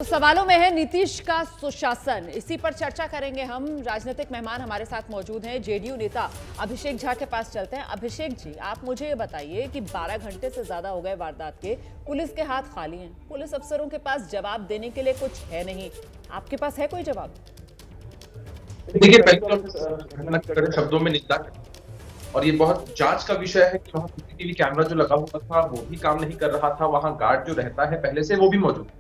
सवालों में है नीतीश का सुशासन। इसी पर चर्चा करेंगे हम। राजनीतिक मेहमान हमारे साथ मौजूद हैं। जेडीयू नेता अभिषेक झा के पास चलते हैं। अभिषेक जी, आप मुझे ये बताइए कि 12 घंटे से ज्यादा हो गए वारदात के, पुलिस के हाथ खाली हैं, पुलिस अफसरों के पास जवाब देने के लिए कुछ है नहीं। आपके पास है कोई जवाब? देखिए, पहले तो कड़े शब्दों में निंदा और ये बहुत जांच का विषय है कि वहाँ सीसीटीवी कैमरा जो लगा हुआ था वो भी काम नहीं कर रहा था। वहाँ गार्ड जो रहता है पहले से वो भी मौजूद था।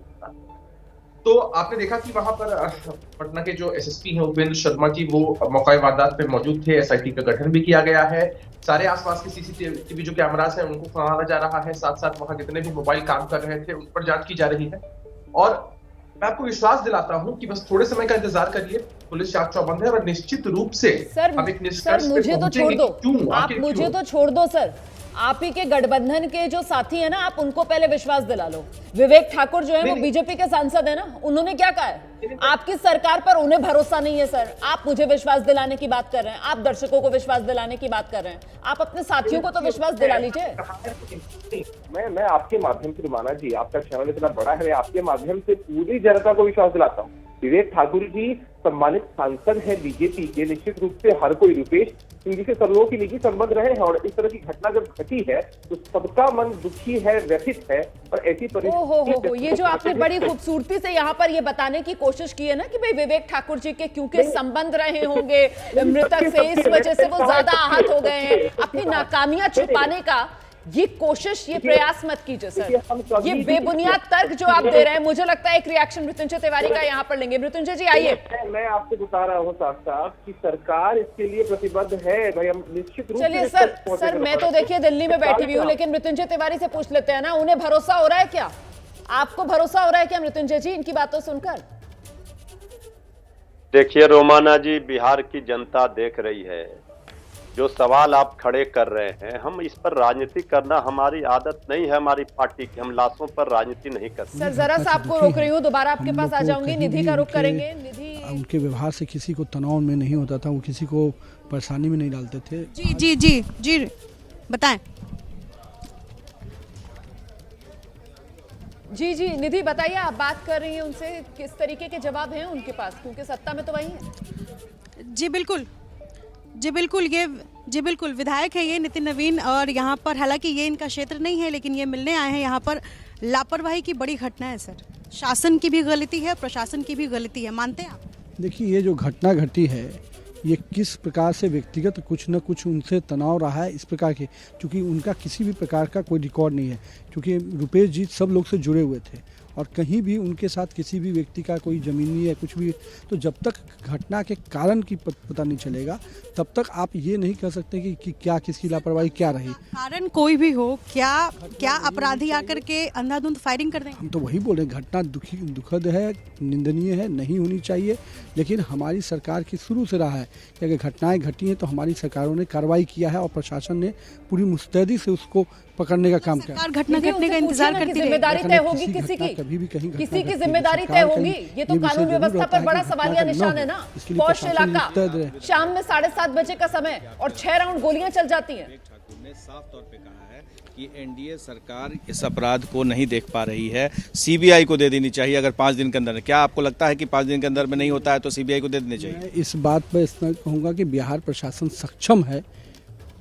तो आपने देखा कि वहां पर पटना के जो एसएसपी हैं उपेंद्र शर्मा जी, वो मौका वारदात पे मौजूद थे। एसआईटी का गठन भी किया गया है। सारे आसपास के सीसीटीवी जो कैमरास हैं उनको खंगाला जा रहा है। साथ साथ वहां जितने भी मोबाइल काम कर रहे थे उन पर जांच की जा रही है। और मैं आपको विश्वास दिलाता हूं कि बस थोड़े समय का इंतजार करिए, पुलिस चाक चौबंद है और निश्चित रूप से हम एक निष्कर्ष पे मुझे तो छोड़ दो, आप मुझे क्यों? तो छोड़ दो सर। आप ही के गठबंधन के जो साथी है ना, आप उनको पहले विश्वास दिला लो। विवेक ठाकुर जो है वो बीजेपी के सांसद है ना, उन्होंने क्या कहा है? आपकी सरकार पर उन्हें भरोसा नहीं है सर। आप मुझे विश्वास दिलाने की बात कर रहे हैं, आप दर्शकों को विश्वास दिलाने की बात कर रहे हैं। आप अपने साथियों को तो विश्वास दिला लीजिए। मैं आपके माध्यम से, रुमाना जी, आपका चैनल इतना बड़ा है, मैं आपके माध्यम से पूरी जनता को विश्वास दिलाता हूँ। विवेक ठाकुर जी सम्मानित सांसद है बीजेपी के। निश्चित रूप से हर कोई रुपेश सिंह जी से सब लोगों की निजी संबंध रहे हैं और इस तरह की घटना जब घटी है तो सबका मन दुखी है, व्यथित है। और ऐसी परिस्थिति, ये जो आपने बड़ी खूबसूरती से यहाँ पर ये बताने की कोशिश की है ना कि भाई विवेक ठाकुर जी के क्योंकि संबंध रहे होंगे मृतक से, इस वजह से वो ज्यादा आहत हो गए हैं। अपनी नाकामियां छुपाने का ये कोशिश, ये प्रयास मत कीजिए सर। ये बेबुनियाद तर्क जो आप दे रहे हैं, मुझे लगता है एक रिएक्शन मृत्युंजय तिवारी का यहाँ पर लेंगे। मृत्युंजय जी आइए। मैं आपको बता रहा हूँ साफ साफ कि सरकार इसके लिए प्रतिबद्ध है भाई। हम निश्चित रूप से चलिए सर मैं तो देखिए दिल्ली में बैठी हुई हूँ, लेकिन मृत्युंजय तिवारी से पूछ लेते हैं ना, उन्हें भरोसा हो रहा है क्या? आपको भरोसा हो रहा है क्या मृत्युंजय जी इनकी बातों सुनकर? देखिए रोमाना जी, बिहार की जनता देख रही है। जो सवाल आप खड़े कर रहे हैं, हम इस पर राजनीति करना हमारी आदत नहीं है, हमारी पार्टी की। हम लाशों पर राजनीति नहीं करते। सर जरा सा आपको रोक रही हूँ, दोबारा आपके पास आ जाऊंगी। निधि का रुख करेंगे। निधि, उनके व्यवहार से किसी को तनाव में नहीं होता था, वो किसी को परेशानी में नहीं डालते थे। जी जी जी जी बताएं। जी जी निधि बताइए, आप बात कर रही हैं उनसे, किस तरीके के जवाब हैं उनके पास, क्योंकि सत्ता में तो वही है। जी बिल्कुल, जी बिल्कुल विधायक है ये नितिन नवीन, और यहाँ पर हालांकि ये इनका क्षेत्र नहीं है, लेकिन ये मिलने आए हैं। यहाँ पर लापरवाही की बड़ी घटना है सर। शासन की भी गलती है, प्रशासन की भी गलती है, मानते हैं आप? देखिए, ये जो घटना घटी है ये किस प्रकार से व्यक्तिगत कुछ न कुछ उनसे तनाव रहा है इस प्रकार के, क्योंकि उनका किसी भी प्रकार का कोई रिकॉर्ड नहीं है। क्योंकि रुपेश जी सब लोग से जुड़े हुए थे और कहीं भी उनके साथ किसी भी व्यक्ति का कोई जमीनी है कुछ भी, तो जब तक घटना के कारण की पता नहीं चलेगा तब तक आप ये नहीं कह सकते कि क्या किसकी लापरवाही क्या रही। कारण कोई भी हो, क्या अपराधी आकर के अंधाधुंध फायरिंग कर देंगे? हम तो वही बोल रहे हैं, घटना दुखद है, निंदनीय है, नहीं होनी चाहिए। लेकिन हमारी सरकार की शुरू से रहा है कि अगर घटनाएं घटी हैं तो हमारी सरकारों ने कार्रवाई किया है और प्रशासन ने पूरी मुस्तैदी से उसको पकड़ने का काम किया। सरकार घटना घटने का इंतजार करती है। जिम्मेदारी तय होगी किसी की, कभी भी कहीं किसी की जिम्मेदारी तय होगी। ये तो कानून व्यवस्था पर बड़ा सवालिया निशान है ना। पौष इलाका, शाम में 7:30 बजे का समय और 6 राउंड गोलियां चल जाती हैं। ठाकुर ने साफ तौर पे कहा है कि एनडीए सरकार इस अपराध को नहीं देख पा रही है, सीबीआई को दे देनी चाहिए अगर 5 दिन के अंदर। क्या आपको लगता है कि 5 दिन के अंदर में नहीं होता है तो सीबीआई को दे देनी चाहिए? मैं इस बात पर इतना कहूँगा कि बिहार प्रशासन सक्षम है,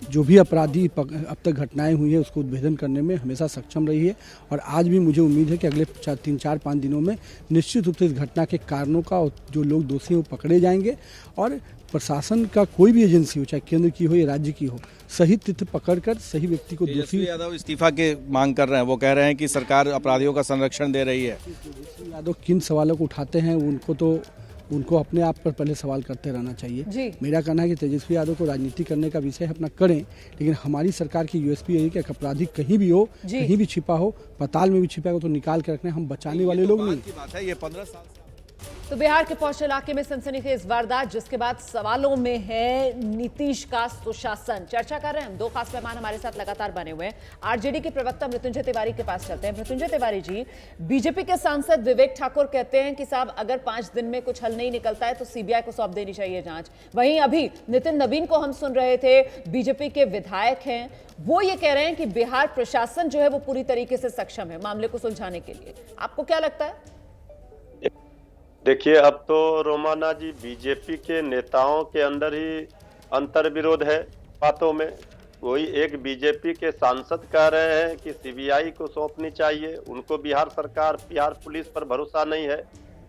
जो भी अपराधी अब तक घटनाएं हुई है उसको उद्भेदन करने में हमेशा सक्षम रही है। और आज भी मुझे उम्मीद है कि अगले 3-4-5 दिनों में निश्चित रूप से इस घटना के कारणों का और जो लोग दोषी हैं वो पकड़े जाएंगे। और प्रशासन का कोई भी एजेंसी हो, चाहे केंद्र की हो या राज्य की हो, सही तथ्य पकड़कर सही व्यक्ति को दोषी। तेजस्वी यादव इस्तीफा के मांग कर रहे हैं, वो कह रहे हैं कि सरकार अपराधियों का संरक्षण दे रही है। तेजस्वी यादव किन सवालों को उठाते हैं उनको अपने आप पर पहले सवाल करते रहना चाहिए। मेरा कहना है कि तेजस्वी यादव को राजनीति करने का विषय अपना करें, लेकिन हमारी सरकार की यूएसपी यही कि अपराधी कहीं भी हो, कहीं भी छिपा हो, पताल में भी छिपा हो तो निकाल के रखना। हम बचाने वाले लोग नहीं। बात है ये 15 साल से। तो बिहार के पौष इलाके में सनसनीखेज वारदात, जिसके बाद सवालों में है नीतीश का सुशासन। चर्चा कर रहे हैं हम, 2 खास मेहमान हमारे साथ लगातार बने हुए हैं। आरजेडी के प्रवक्ता मृत्युंजय तिवारी के पास चलते हैं। मृत्युंजय तिवारी जी, बीजेपी के सांसद विवेक ठाकुर कहते हैं कि साहब अगर 5 दिन में कुछ हल नहीं निकलता है तो सीबीआई को सौंप देनी चाहिए जांच। वहीं अभी नितिन नवीन को हम सुन रहे थे, बीजेपी के विधायक हैं, वो ये कह रहे हैं कि बिहार प्रशासन जो है वो पूरी तरीके से सक्षम है मामले को सुलझाने के लिए। आपको क्या लगता है? देखिए, अब तो रोमाना जी बीजेपी के नेताओं के अंदर ही अंतर विरोध है बातों में। कोई एक बीजेपी के सांसद कह रहे हैं कि सीबीआई को सौंपनी चाहिए, उनको बिहार सरकार, बिहार पुलिस पर भरोसा नहीं है,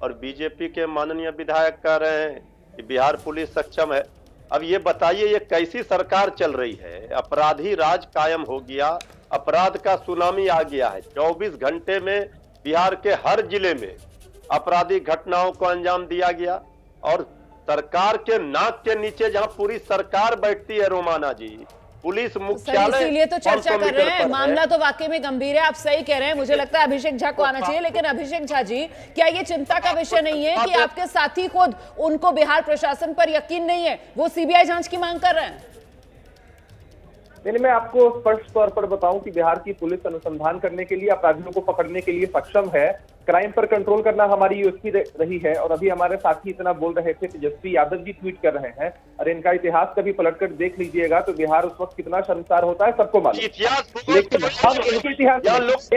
और बीजेपी के माननीय विधायक कह रहे हैं कि बिहार पुलिस सक्षम है। अब ये बताइए, ये कैसी सरकार चल रही है? अपराधी राज कायम हो गया, अपराध का सुनामी आ गया है। 24 घंटे में बिहार के हर जिले में आपराधिक घटनाओं को अंजाम दिया गया, और सरकार के नाक के नीचे जहां पूरी सरकार बैठती है रोमाना जी, पुलिस मुख्यालय, इसीलिए तो चर्चा कर रहे हैं। मामला है। तो वाकई में गंभीर है, आप सही कह रहे हैं। मुझे लगता है अभिषेक झा को आना चाहिए। लेकिन अभिषेक झा जी, क्या ये चिंता का विषय नहीं है कि आपके साथी खुद, उनको बिहार प्रशासन पर यकीन नहीं है, वो सीबीआई जांच की मांग कर रहे हैं? नहीं, मैं आपको स्पष्ट तौर पर बताऊं कि बिहार की पुलिस अनुसंधान करने के लिए, अपराधियों को पकड़ने के लिए सक्षम है। क्राइम पर कंट्रोल करना हमारी यूएसपी रही है। और अभी हमारे साथी इतना बोल रहे थे, तेजस्वी यादव जी ट्वीट कर रहे हैं, और इनका इतिहास कभी पलटकर देख लीजिएगा तो बिहार उस वक्त कितना शर्मसार होता है, सबको मालूम। लेकिन हम इनके इतिहास,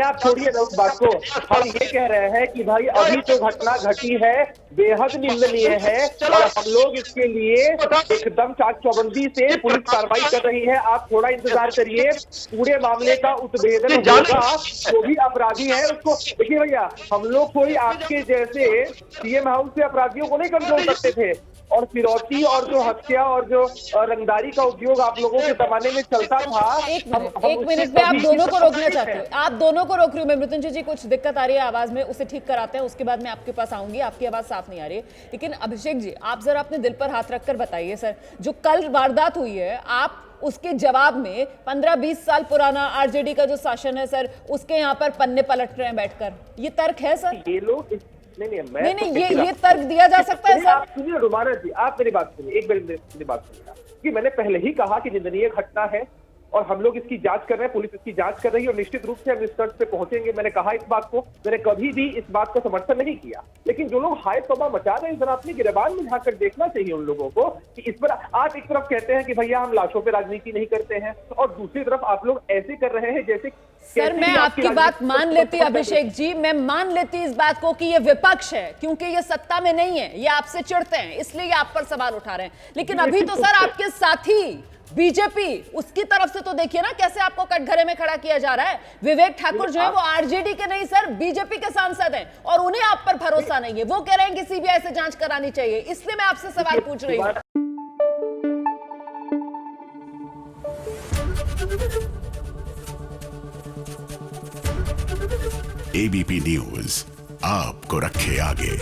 आप छोड़िए ना उस बात को, हम ये कह रहे हैं कि भाई अभी जो घटना घटी है बेहद निंदनीय है, और हम लोग इसके लिए एकदम चाक चौबंदी से पुलिस कार्रवाई कर रही है। आप थोड़ा इंतजार करिए, पूरे मामले का उत्भेदन होगा। जो भी अपराधी है उसको देखिए भैया, हम लोग कोई आपके जैसे सीएम हाउस से अपराधियों को नहीं कंट्रोल करते थे, और फिरौती और जो हत्या और जो रंगदारी का उद्योग आप लोगों के जमाने में चलता था। एक मिनट में आप दोनों को रोकना चाहते हैं, आप दोनों को रोक रही हूँ मैं। मृत्युंजय जी, कुछ दिक्कत आ रही है आवाज में, उसे ठीक कराते हैं, उसके बाद मैं आपके पास आऊंगी। आपकी आवाज साफ नहीं आ रही है। लेकिन अभिषेक जी, आप जरा अपने दिल पर हाथ रखकर बताइए सर, जो कल वारदात हुई है, आप उसके जवाब में 15-20 साल पुराना आरजेडी का जो शासन है सर, उसके यहाँ पर पन्ने पलट रहे हैं बैठकर, ये तर्क है सर? ये लोग नहीं, ये तर्क दिया जा सकता है सर? आप सुनिए रोमाना जी, आप मेरी बात सुनिए, एक बार मेरी बात सुनिएगा कि मैंने पहले ही कहा कि निंदनीय घटना है, और हम लोग इसकी जांच कर रहे हैं, पुलिस इसकी जांच कर रही है, और निश्चित रूप से हम निष्कर्ष पे पहुंचेंगे। मैंने कहा इस बात को, मैंने कभी भी इस बात का समर्थन नहीं किया। लेकिन जो लोग हाय तौबा मचा रहे हैं, जरा अपनी गिरबान में झांककर देखना चाहिए उन लोगों को कि इस पर आप एक तरफ कहते हैं कि भैया हम लाशों पे राजनीति नहीं करते हैं, और दूसरी तरफ आप लोग ऐसे कर रहे हैं जैसे। सर, मैं आपकी बात मान लेती अभिषेक जी, मैं मान लेती इस बात को कि ये विपक्ष है, क्योंकि ये सत्ता में नहीं है, ये आपसे चिढ़ते हैं, इसलिए ये आप पर सवाल उठा रहे हैं। लेकिन अभी तो सर आपके साथी बीजेपी, उसकी तरफ से तो देखिए ना कैसे आपको कटघरे में खड़ा किया जा रहा है। विवेक ठाकुर जो है वो आरजेडी के नहीं सर, बीजेपी के सांसद हैं, और उन्हें आप पर भरोसा नहीं है। वो कह रहे हैं कि सीबीआई से जांच करानी चाहिए, इसलिए मैं आपसे सवाल पूछ रही हूं। एबीपी न्यूज आपको रखे आगे।